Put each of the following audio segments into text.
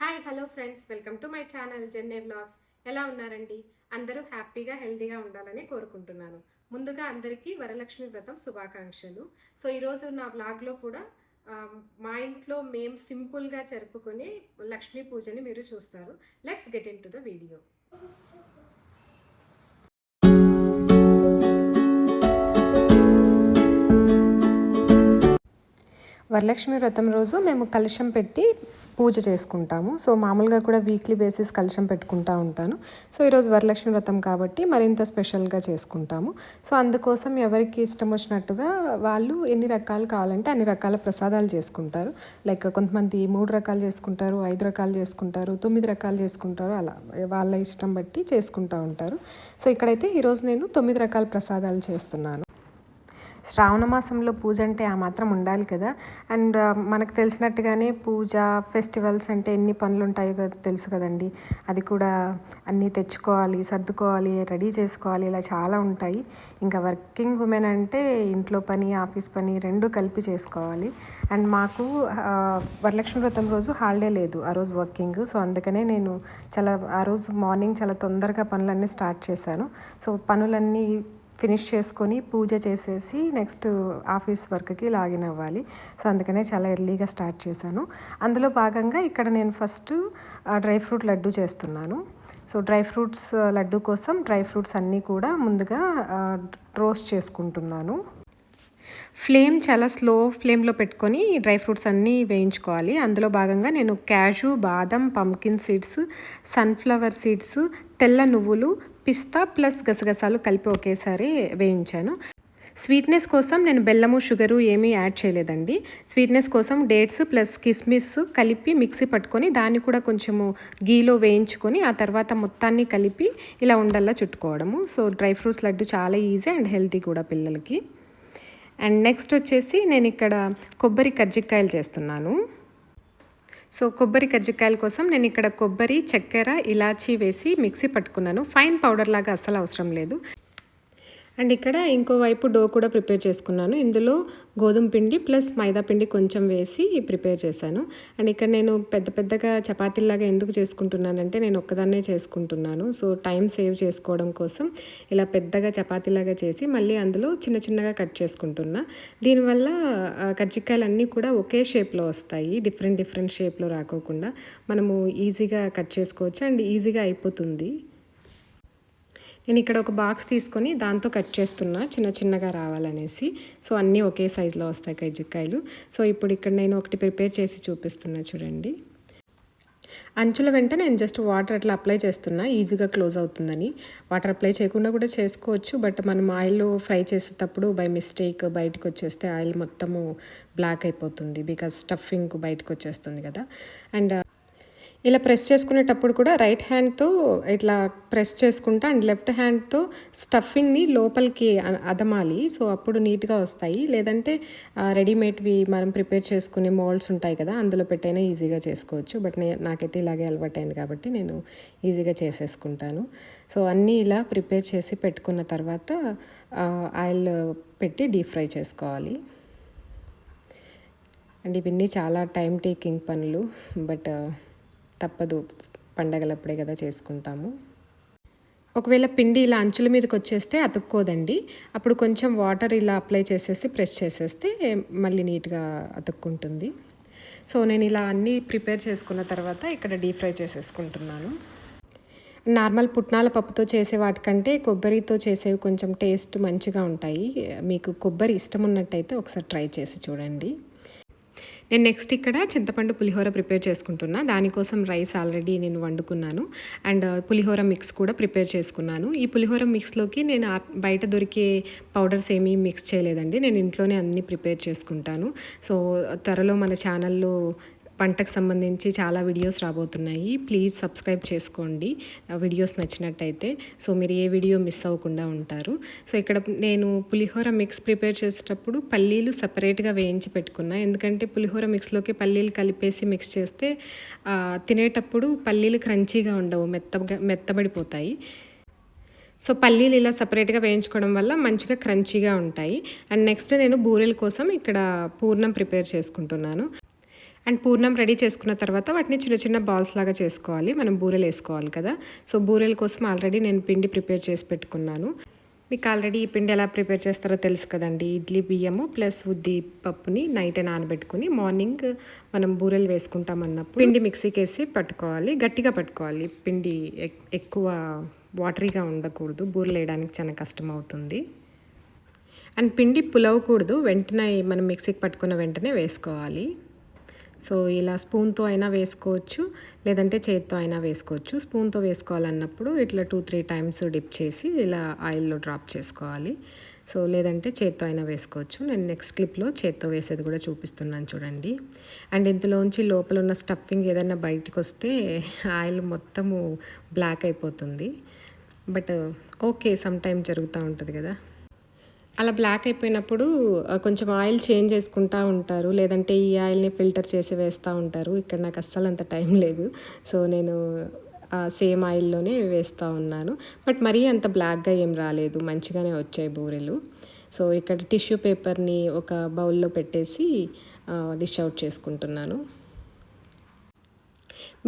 Hi hello friends, welcome to my channel Jenne blogs. ఎలా ఉన్నారండి? అందరూ హ్యాపీగా హెల్తీగా ఉండాలని కోరుకుంటున్నాను. ముందుగా అందరికీ వరలక్ష్మి వ్రతం శుభాకాంక్షలు. సో ఈరోజు నా బ్లాగ్లో కూడా మా ఇంట్లో మేము సింపుల్గా జరుపుకునే లక్ష్మీ పూజని మీరు చూస్తారు. Let's get in to the video. Varalakshmi వ్రతం రోజు మేము కలశం పెట్టి పూజ చేసుకుంటాము. సో మామూలుగా కూడా వీక్లీ బేసిస్ కలశం పెట్టుకుంటూ ఉంటాను. సో ఈరోజు వరలక్ష్మి వ్రతం కాబట్టి మరింత స్పెషల్గా చేసుకుంటాము. సో అందుకోసం ఎవరికి ఇష్టం వచ్చినట్టుగా వాళ్ళు ఎన్ని రకాలు కావాలంటే అన్ని రకాల ప్రసాదాలు చేసుకుంటారు. లైక్ కొంతమంది 3 రకాలు చేసుకుంటారు, 5 రకాలు చేసుకుంటారు, 9 రకాలు చేసుకుంటారు. అలా వాళ్ళ ఇష్టం బట్టి చేసుకుంటూ ఉంటారు. సో ఇక్కడైతే ఈరోజు నేను 9 రకాల ప్రసాదాలు చేస్తున్నాను. శ్రావణ మాసంలో పూజ అంటే ఆ మాత్రం ఉండాలి కదా. అండ్ మనకు తెలిసినట్టుగానే పూజ ఫెస్టివల్స్ అంటే ఎన్ని పనులు ఉంటాయో తెలుసు కదండి. అది కూడా అన్నీ తెచ్చుకోవాలి, సర్దుకోవాలి, రెడీ చేసుకోవాలి, ఇలా చాలా ఉంటాయి. ఇంకా వర్కింగ్ ఉమెన్ అంటే ఇంట్లో పని ఆఫీస్ పని రెండు కలిపి చేసుకోవాలి. అండ్ మాకు వరలక్ష్మి వ్రతం రోజు హాలిడే లేదు, ఆ రోజు వర్కింగ్. సో అందుకనే నేను ఆ రోజు మార్నింగ్ చాలా తొందరగా పనులన్నీ స్టార్ట్ చేశాను. సో పనులన్నీ ఫినిష్ చేసుకొని పూజ చేసేసి నెక్స్ట్ ఆఫీస్ వర్క్కి లాగిన్ అవ్వాలి. సో అందుకనే చాలా ఎర్లీగా స్టార్ట్ చేశాను. అందులో భాగంగా ఇక్కడ నేను ఫస్ట్ డ్రై ఫ్రూట్ లడ్డు చేస్తున్నాను. సో డ్రై ఫ్రూట్స్ లడ్డు కోసం డ్రై ఫ్రూట్స్ అన్నీ కూడా ముందుగా రోస్ట్ చేసుకుంటున్నాను. ఫ్లేమ్ చాలా స్లో ఫ్లేమ్లో పెట్టుకొని డ్రై ఫ్రూట్స్ అన్నీ వేయించుకోవాలి. అందులో భాగంగా నేను క్యాషు, బాదం, పంకిన్ సీడ్స్, సన్ఫ్లవర్ సీడ్స్, తెల్ల నువ్వులు, పిస్తా ప్లస్ గసగసాలు కలిపి ఒకేసారి వేయించాను. స్వీట్నెస్ కోసం నేను బెల్లము షుగరు ఏమీ యాడ్ చేయలేదండి. స్వీట్నెస్ కోసం డేట్స్ ప్లస్ కిస్మిస్ కలిపి మిక్సీ పట్టుకొని దాన్ని కూడా కొంచెము గీలో వేయించుకొని ఆ తర్వాత మొత్తాన్ని కలిపి ఇలా ఉండల్లా చుట్టుకోవడము. సో డ్రై ఫ్రూట్స్ లడ్డు చాలా ఈజీ అండ్ హెల్తీ కూడా పిల్లలకి. అండ్ నెక్స్ట్ వచ్చేసి నేను ఇక్కడ కొబ్బరి కజ్జికాయలు చేస్తున్నాను. సో కొబ్బరి కజ్జికాయల కోసం నేను ఇక్కడ కొబ్బరి, చక్కెర, ఇలాచీ వేసి మిక్సీ పట్టుకున్నాను. ఫైన్ పౌడర్ లాగా అస్సలు అవసరం లేదు. అండ్ ఇక్కడ ఇంకోవైపు డో కూడా ప్రిపేర్ చేసుకున్నాను. ఇందులో గోధుమ పిండి ప్లస్ మైదా పిండి కొంచెం వేసి ప్రిపేర్ చేశాను. అండ్ ఇక్కడ నేను పెద్దగా చపాతీలాగా ఎందుకు చేసుకుంటున్నానంటే నేను ఒక్కదాన్నే చేసుకుంటున్నాను. సో టైం సేవ్ చేసుకోవడం కోసం ఇలా పెద్దగా చపాతీలాగా చేసి మళ్ళీ అందులో చిన్నగా కట్ చేసుకుంటున్నా. దీనివల్ల కజ్జికాయలు అన్నీ కూడా ఒకే షేప్లో వస్తాయి, డిఫరెంట్ షేప్లో రాకోకుండా మనము ఈజీగా కట్ చేసుకోవచ్చు అండ్ ఈజీగా అయిపోతుంది. నేను ఇక్కడ ఒక బాక్స్ తీసుకొని దాంతో కట్ చేస్తున్నా చిన్నగా రావాలనేసి. సో అన్నీ ఒకే సైజులో వస్తాయి కజ్జికాయలు. సో ఇప్పుడు ఇక్కడ నేను ఒకటి ప్రిపేర్ చేసి చూపిస్తున్నా చూడండి. అంచుల వెంట నేను జస్ట్ వాటర్ అట్లా అప్లై చేస్తున్నా, ఈజీగా క్లోజ్ అవుతుందని. వాటర్ అప్లై చేయకుండా కూడా చేసుకోవచ్చు, బట్ మనం ఆయిల్లో ఫ్రై చేసేటప్పుడు బై మిస్టేక్ బయటకు వచ్చేస్తే ఆయిల్ మొత్తము బ్లాక్ అయిపోతుంది, బికాజ్ స్టఫింగ్ బయటకు వచ్చేస్తుంది కదా. అండ్ ఇలా ప్రెస్ చేసుకునేటప్పుడు కూడా రైట్ హ్యాండ్తో ఇట్లా ప్రెస్ చేసుకుంటా అండ్ లెఫ్ట్ హ్యాండ్తో స్టఫింగ్ని లోపలికి అదమాలి. సో అప్పుడు నీట్గా వస్తాయి. లేదంటే రెడీమేడ్వి మనం ప్రిపేర్ చేసుకునే మోల్డ్స్ ఉంటాయి కదా, అందులో పెట్టైనా ఈజీగా చేసుకోవచ్చు. బట్ నాకైతే ఇలాగే అలవాటైంది కాబట్టి నేను ఈజీగా చేసేసుకుంటాను. సో అన్నీ ఇలా ప్రిపేర్ చేసి పెట్టుకున్న తర్వాత ఆయిల్ పెట్టి డీప్ ఫ్రై చేసుకోవాలి. అండ్ ఇవన్నీ చాలా టైం టేకింగ్ పనులు, బట్ తప్పదు, పండగలప్పుడే కదా చేసుకుంటాము. ఒకవేళ పిండి ఇలా అంచుల మీదకి వచ్చేస్తే అతుక్కోదండి. అప్పుడు కొంచెం వాటర్ ఇలా అప్లై చేసేసి ప్రెస్ చేసేస్తే మళ్ళీ నీట్గా అతుక్కుంటుంది. సో నేను ఇలా అన్నీ ప్రిపేర్ చేసుకున్న తర్వాత ఇక్కడ డీప్ ఫ్రై చేసేసుకుంటున్నాను. నార్మల్ పుట్నాల పప్పుతో చేసే వాటికంటే కొబ్బరితో చేసేవి కొంచెం టేస్ట్ మంచిగా ఉంటాయి. మీకు కొబ్బరి ఇష్టం ఉన్నట్టయితే ఒకసారి ట్రై చేసి చూడండి. నేను నెక్స్ట్ ఇక్కడ చింతపండు పులిహోర ప్రిపేర్ చేసుకుంటున్నా. దానికోసం రైస్ ఆల్రెడీ నేను వండుకున్నాను అండ్ పులిహోర మిక్స్ కూడా ప్రిపేర్ చేసుకున్నాను. ఈ పులిహోర మిక్స్లోకి నేను బయట దొరికే పౌడర్స్ ఏమీ మిక్స్ చేయలేదండి, నేను ఇంట్లోనే అన్నీ ప్రిపేర్ చేసుకుంటాను. సో త్వరలో మన ఛానల్లో వంటకు సంబంధించి చాలా వీడియోస్ రాబోతున్నాయి. ప్లీజ్ సబ్స్క్రైబ్ చేసుకోండి వీడియోస్ నచ్చినట్టయితే. సో మీరు ఏ వీడియో మిస్ అవ్వకుండా ఉంటారు. సో ఇక్కడ నేను పులిహోర మిక్స్ ప్రిపేర్ చేసేటప్పుడు పల్లీలు సపరేట్గా వేయించి పెట్టుకున్నా. ఎందుకంటే పులిహోర మిక్స్లోకి పల్లీలు కలిపేసి మిక్స్ చేస్తే తినేటప్పుడు పల్లీలు క్రంచీగా ఉండవు, మెత్తబడిపోతాయి. సో పల్లీలు ఇలా సపరేట్గా వేయించుకోవడం వల్ల మంచిగా క్రంచీగా ఉంటాయి. అండ్ నెక్స్ట్ నేను బూరెల కోసం ఇక్కడ పూర్ణం ప్రిపేర్ చేసుకుంటున్నాను. అండ్ పూర్ణం రెడీ చేసుకున్న తర్వాత వాటిని చిన్న చిన్న బాల్స్ లాగా చేసుకోవాలి. మనం బూరెలు వేసుకోవాలి కదా. సో బూరెల కోసం ఆల్రెడీ నేను పిండి ప్రిపేర్ చేసి పెట్టుకున్నాను. మీకు ఆల్రెడీ ఈ పిండి ఎలా ప్రిపేర్ చేస్తారో తెలుసు కదండి. ఇడ్లీ బియ్యము ప్లస్ ఉద్ది పప్పుని నైటే నానబెట్టుకుని మార్నింగ్ మనం బూరెలు వేసుకుంటాం అన్నప్పుడు పిండి మిక్సీకి వేసి పట్టుకోవాలి. గట్టిగా పట్టుకోవాలి. పిండి ఎక్కువ వాటరీగా ఉండకూడదు. బూరెలు వేయడానికి చాలా కష్టం అవుతుంది. అండ్ పిండి పులవకూడదు. వెంటనే మనం మిక్సీకి పట్టుకున్న వెంటనే వేసుకోవాలి. సో ఇలా స్పూన్తో అయినా వేసుకోవచ్చు, లేదంటే చేత్తో అయినా వేసుకోవచ్చు. స్పూన్తో వేసుకోవాలన్నప్పుడు ఇట్లా 2-3 టైమ్స్ డిప్ చేసి ఇలా ఆయిల్లో డ్రాప్ చేసుకోవాలి. సో లేదంటే చేత్తో అయినా వేసుకోవచ్చు. నేను నెక్స్ట్ క్లిప్లో చేత్తో వేసేది కూడా చూపిస్తున్నాను చూడండి. అండ్ ఇందులోంచి లోపల ఉన్న స్టఫింగ్ ఏదైనా బయటకు వస్తే ఆయిల్ మొత్తము బ్లాక్ అయిపోతుంది. బట్ ఓకే, సమ్ టైమ్ జరుగుతూ ఉంటుంది కదా. అలా బ్లాక్ అయిపోయినప్పుడు కొంచెం ఆయిల్ చేంజ్ చేసుకుంటూ ఉంటారు, లేదంటే ఈ ఆయిల్ని ఫిల్టర్ చేసి వేస్తూ ఉంటారు. ఇక్కడ నాకు అస్సలు అంత టైం లేదు. సో నేను సేమ్ ఆయిల్లోనే వేస్తూ ఉన్నాను. బట్ మరీ అంత బ్లాక్గా ఏం రాలేదు, మంచిగానే వచ్చాయి బూరెలు. సో ఇక్కడ టిష్యూ పేపర్ని ఒక బౌల్లో పెట్టేసి డిష్ అవుట్ చేసుకుంటున్నాను.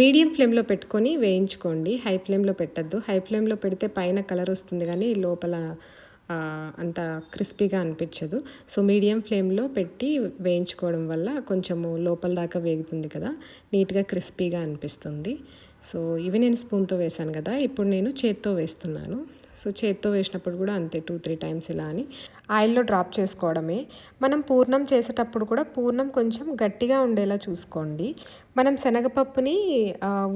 మీడియం ఫ్లేమ్లో పెట్టుకొని వేయించుకోండి. హై ఫ్లేమ్లో పెట్టద్దు. హై ఫ్లేమ్లో పెడితే పైన కలర్ వస్తుంది కానీ లోపల అంత క్రిస్పీగా అనిపించదు. సో మీడియం ఫ్లేమ్లో పెట్టి వేయించుకోవడం వల్ల కొంచెము లోపల దాకా వేగుతుంది కదా, నీట్గా క్రిస్పీగా అనిపిస్తుంది. సో ఇవి నేను స్పూన్తో వేసాను కదా, ఇప్పుడు నేను చేత్తో వేస్తున్నాను. సో చేత్తో వేసినప్పుడు కూడా అంతే 2-3 టైమ్స్ ఇలా అని ఆయిల్లో డ్రాప్ చేసుకోవడమే. మనం పూర్ణం చేసేటప్పుడు కూడా పూర్ణం కొంచెం గట్టిగా ఉండేలా చూసుకోండి. మనం శనగపప్పుని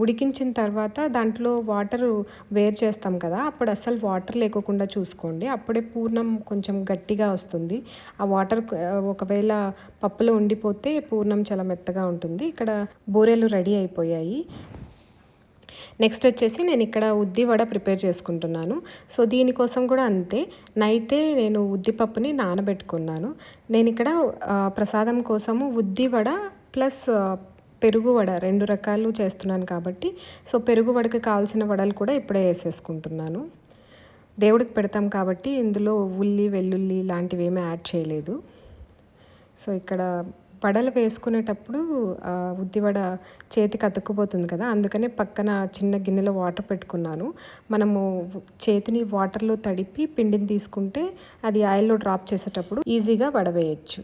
ఉడికించిన తర్వాత దాంట్లో వాటర్ వేరు చేస్తాం కదా, అప్పుడు అస్సలు వాటర్ లేకోకుండా చూసుకోండి. అప్పుడే పూర్ణం కొంచెం గట్టిగా వస్తుంది. ఆ వాటర్ ఒకవేళ పప్పులో ఉండిపోతే పూర్ణం చాలా మెత్తగా ఉంటుంది. ఇక్కడ బూరెలు రెడీ అయిపోయాయి. నెక్స్ట్ వచ్చేసి నేను ఇక్కడ ఉద్ది వడ ప్రిపేర్ చేసుకుంటున్నాను. సో దీనికోసం కూడా అంతే, నైటే నేను ఉద్దిపప్పుని నానబెట్టుకున్నాను. నేను ఇక్కడ ప్రసాదం కోసము ఉద్ది వడ ప్లస్ పెరుగు వడ 2 రకాలు చేస్తున్నాను కాబట్టి, సో పెరుగు వడకి కావాల్సిన వడలు కూడా ఇప్పుడే వేసేసుకుంటున్నాను. దేవుడికి పెడతాం కాబట్టి ఇందులో ఉల్లి వెల్లుల్లి లాంటివి ఏమీ యాడ్ చేయలేదు. సో ఇక్కడ వడలు వేసుకునేటప్పుడు ఉద్దివడ చేతికి అతుక్కుపోతుంది కదా, అందుకనే పక్కన చిన్న గిన్నెలో వాటర్ పెట్టుకున్నాను. మనము చేతిని వాటర్లో తడిపి పిండిని తీసుకుంటే అది ఆయిల్లో డ్రాప్ చేసేటప్పుడు ఈజీగా వడ వేయచ్చు.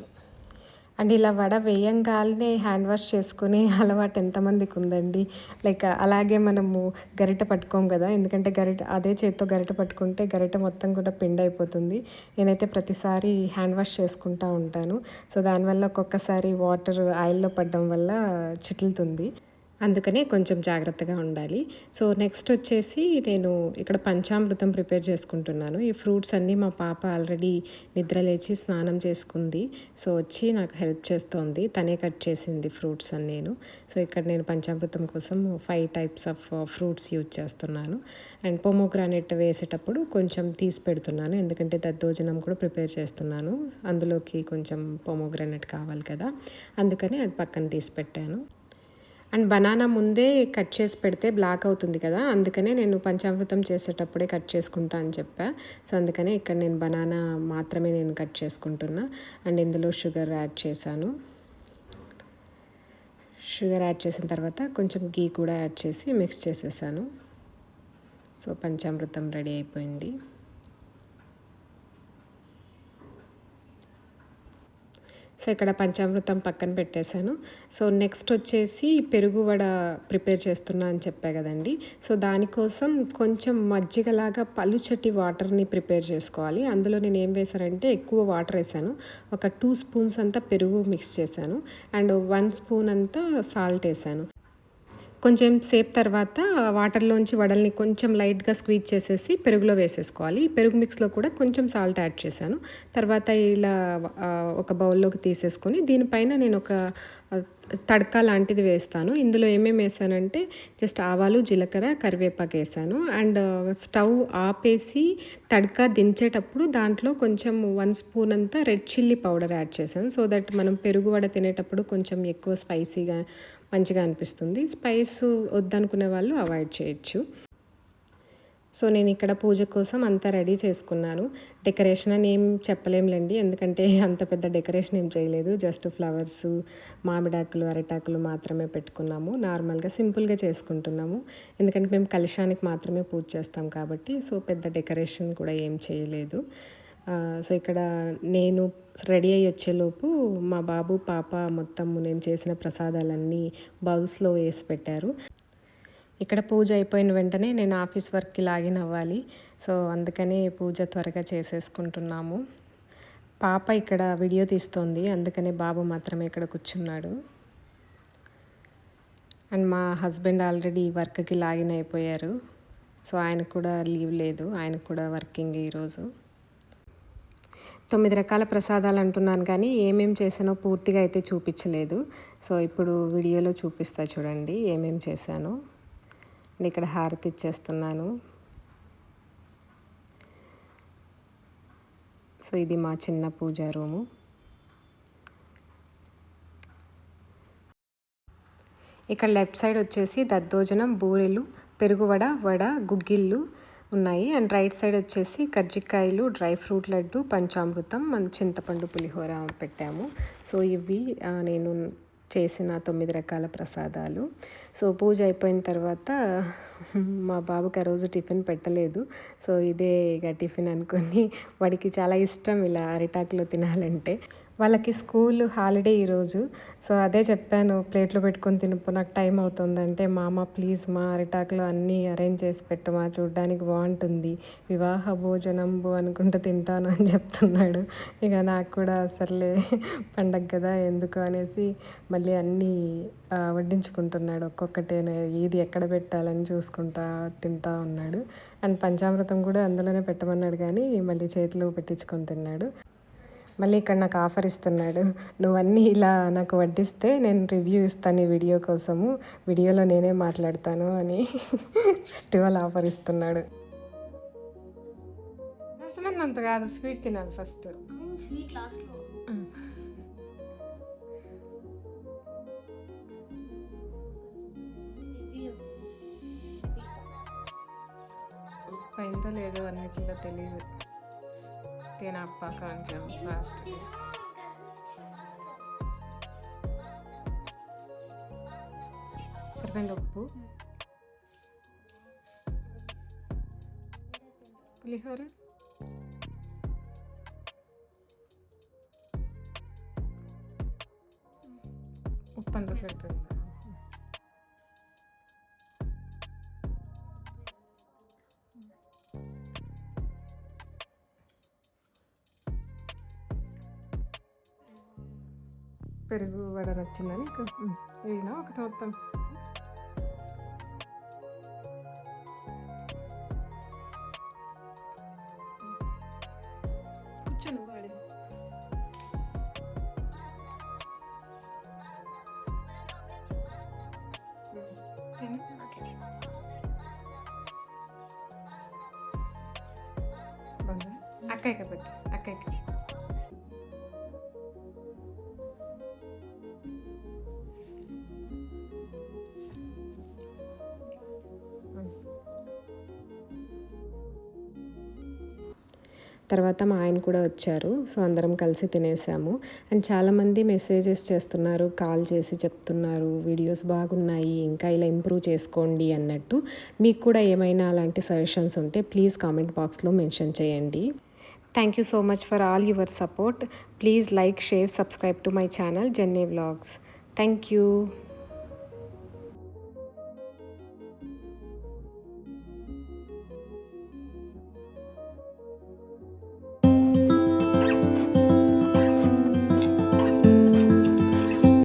అండ్ ఇలా వడ వేయంగానే హ్యాండ్ వాష్ చేసుకునే అలవాటు ఎంతమందికి ఉందండి. లైక్ అలాగే మనము గరిటె పట్టుకోం కదా, ఎందుకంటే అదే చేత్తో గరిటె పట్టుకుంటే గరిటె మొత్తం కూడా పిండి అయిపోతుంది. నేనైతే ప్రతిసారి హ్యాండ్ వాష్ చేసుకుంటూ ఉంటాను. సో దానివల్ల ఒక్కొక్కసారి వాటర్ ఆయిల్లో పడడం వల్ల చిట్లుతుంది. అందుకనే కొంచెం జాగ్రత్తగా ఉండాలి. సో నెక్స్ట్ వచ్చేసి నేను ఇక్కడ పంచామృతం ప్రిపేర్ చేసుకుంటున్నాను. ఈ ఫ్రూట్స్ అన్నీ మా పాప ఆల్రెడీ నిద్రలేచి స్నానం చేసుకుంది. సో వచ్చి నాకు హెల్ప్ చేస్తోంది, తనే కట్ చేసింది ఫ్రూట్స్ అన్నీను. సో ఇక్కడ నేను పంచామృతం కోసం 5 టైప్స్ ఆఫ్ ఫ్రూట్స్ యూజ్ చేస్తున్నాను. అండ్ పొమోగ్రానైట్ వేసేటప్పుడు కొంచెం తీసి పెడుతున్నాను, ఎందుకంటే దద్దోజనం కూడా ప్రిపేర్ చేస్తున్నాను. అందులోకి కొంచెం పొమోగ్రానైట్ కావాలి కదా, అందుకని అది పక్కన తీసి పెట్టాను. అండ్ బనానా ముందే కట్ చేసి పెడితే బ్లాక్ అవుతుంది కదా, అందుకనే నేను పంచామృతం చేసేటప్పుడే కట్ చేసుకుంటా అని చెప్పా. సో అందుకనే ఇక్కడ నేను బనానా మాత్రమే నేను కట్ చేసుకుంటున్నా. అండ్ ఇందులో షుగర్ యాడ్ చేశాను. షుగర్ యాడ్ చేసిన తర్వాత కొంచెం గీ కూడా యాడ్ చేసి మిక్స్ చేసేసాను. సో పంచామృతం రెడీ అయిపోయింది. సో ఇక్కడ పంచామృతం పక్కన పెట్టేశాను. సో నెక్స్ట్ వచ్చేసి పెరుగు వడ ప్రిపేర్ చేస్తున్నా అని చెప్పా కదండి. సో దానికోసం కొంచెం మజ్జిగలాగా పలుచటి వాటర్ని ప్రిపేర్ చేసుకోవాలి. అందులో నేను ఏం వేసానంటే ఎక్కువ వాటర్ వేసాను. ఒక 2 స్పూన్స్ అంతా పెరుగు మిక్స్ చేశాను అండ్ 1 స్పూన్ అంతా సాల్ట్ వేసాను. కొంచెం సేపు తర్వాత వాటర్లోంచి వడల్ని కొంచెం లైట్గా స్క్వీజ్ చేసేసి పెరుగులో వేసేసుకోవాలి. పెరుగు మిక్స్లో కూడా కొంచెం సాల్ట్ యాడ్ చేశాను. తర్వాత ఇలా ఒక బౌల్లోకి తీసేసుకొని దీనిపైన నేను ఒక తడకా లాంటిది వేస్తాను. ఇందులో ఏమేమి వేసానంటే జస్ట్ ఆవాలు, జీలకర్ర, కరివేపాకు వేసాను. అండ్ స్టవ్ ఆపేసి తడకా దించేటప్పుడు దాంట్లో కొంచెం 1 స్పూన్ అంతా రెడ్ చిల్లీ పౌడర్ యాడ్ చేశాను. సో దట్ మనం పెరుగు వడ తినేటప్పుడు కొంచెం ఎక్కువ స్పైసీగా మంచిగా అనిపిస్తుంది. స్పైస్ వద్దనుకునే వాళ్ళు అవాయిడ్ చేయొచ్చు. సో నేను ఇక్కడ పూజ కోసం అంతా రెడీ చేసుకున్నాను. డెకరేషన్ అని ఏం చెప్పలేంలేండి, ఎందుకంటే అంత పెద్ద డెకరేషన్ ఏం చేయలేదు. జస్ట్ ఫ్లవర్స్, మామిడాకులు, అరిటాకులు మాత్రమే పెట్టుకున్నాము. నార్మల్గా సింపుల్గా చేసుకుంటున్నాము, ఎందుకంటే మేము కలశానికి మాత్రమే పూజ చేస్తాం కాబట్టి. సో పెద్ద డెకరేషన్ కూడా ఏం చేయలేదు. సో ఇక్కడ నేను రెడీ అయ్యి వచ్చేలోపు మా బాబు పాప మొత్తము నేను చేసిన ప్రసాదాలన్నీ బౌల్స్లో వేసి పెట్టారు. ఇక్కడ పూజ అయిపోయిన వెంటనే నేను ఆఫీస్ వర్క్కి లాగిన్ అవ్వాలి. సో అందుకని పూజ త్వరగా చేసేసుకుంటున్నాము. పాప ఇక్కడ వీడియో తీస్తోంది, అందుకనే బాబు మాత్రమే ఇక్కడ కూర్చున్నాడు. అండ్ మా హస్బెండ్ ఆల్రెడీ వర్క్కి లాగిన్ అయిపోయారు. సో ఆయనకు కూడా లీవ్ లేదు, ఆయనకు కూడా వర్కింగ్ ఈరోజు. 9 రకాల ప్రసాదాలు అంటున్నాను కానీ ఏమేమి చేశానో పూర్తిగా అయితే చూపించలేదు. సో ఇప్పుడు వీడియోలో చూపిస్తా చూడండి ఏమేమి చేశానో. నేను ఇక్కడ హారతి ఇచ్చేస్తున్నాను. సో ఇది మా చిన్న పూజా రూము. ఇక్కడ లెఫ్ట్ సైడ్ వచ్చేసి దద్దోజనం, బూరెలు, పెరుగువడ, వడ, గుగ్గిళ్ళు ఉన్నాయి. అండ్ రైట్ సైడ్ వచ్చేసి కజ్జికాయలు, డ్రై ఫ్రూట్ లడ్డు, పంచామృతం, చింతపండు పులిహోర పెట్టాము. సో ఇవి నేను చేసిన 9 రకాల ప్రసాదాలు. సో పూజ అయిపోయిన తర్వాత మా బాబుకి ఆ రోజు టిఫిన్ పెట్టలేదు. సో ఇదే ఇక టిఫిన్ అనుకొని, వాడికి చాలా ఇష్టం ఇలా అరిటాకులో తినాలంటే. వాళ్ళకి స్కూల్ హాలిడే ఈరోజు. సో అదే చెప్పాను, ప్లేట్లో పెట్టుకొని తినపో, నాకు టైం అవుతుందంటే, మామ ప్లీజ్ మా అరిటాకులో అన్నీ అరేంజ్ చేసి పెట్టమా, చూడడానికి బాగుంటుంది, వివాహ భోజనంబు అనుకుంటూ తింటాను అని చెప్తున్నాడు. ఇక నాకు కూడా సర్లే పండగ కదా ఎందుకు అనేసి మళ్ళీ అన్నీ వడ్డించుకుంటున్నాడు. ఒక్కొక్కటే ఇది ఎక్కడ పెట్టాలని చూసుకుంటా తింటా ఉన్నాడు. అండ్ పంచామృతం కూడా అందులోనే పెట్టమన్నాడు కానీ మళ్ళీ చేతిలో పెట్టించుకొని తిన్నాడు. మళ్ళీ ఇక్కడ నాకు ఆఫర్ ఇస్తున్నాడు, నువ్వన్నీ ఇలా నాకు వడ్డిస్తే నేను రివ్యూ ఇస్తాను ఈ వీడియో కోసము, వీడియోలో నేనే మాట్లాడతాను అని ఫెస్టివల్ ఆఫర్ ఇస్తున్నాడు. అంత కాదు, స్వీట్ తినాలి ఫస్ట్. స్వీట్ లాస్ట్లో. అయిందో లేదో అన్నిటిలో తెలియదు. తినప్ప కొంచెం ఫాస్ట్. సరిపోయింది ఉప్పు, పులిహోర, ఉప్పు అంతా సరిపోయింది. పెరుగు వడ నచ్చిందని వేయినా ఒకటి మొత్తం. కూర్చొని వాడి అక్కయ్యకి పెట్టి అక్కయ్యకి. తర్వాత మా ఆయన కూడా వచ్చారు. సో అందరం కలిసి తినేసాము. అండ్ చాలామంది మెసేజెస్ చేస్తున్నారు, కాల్ చేసి చెప్తున్నారు వీడియోస్ బాగున్నాయి, ఇంకా ఇలా ఇంప్రూవ్ చేసుకోండి అన్నట్టు. మీకు కూడా ఏమైనా అలాంటి సజెషన్స్ ఉంటే ప్లీజ్ కామెంట్ బాక్స్లో మెన్షన్ చేయండి. Thank you so much for all your support. Please like, share, subscribe to my channel jenny vlogs. Thank you.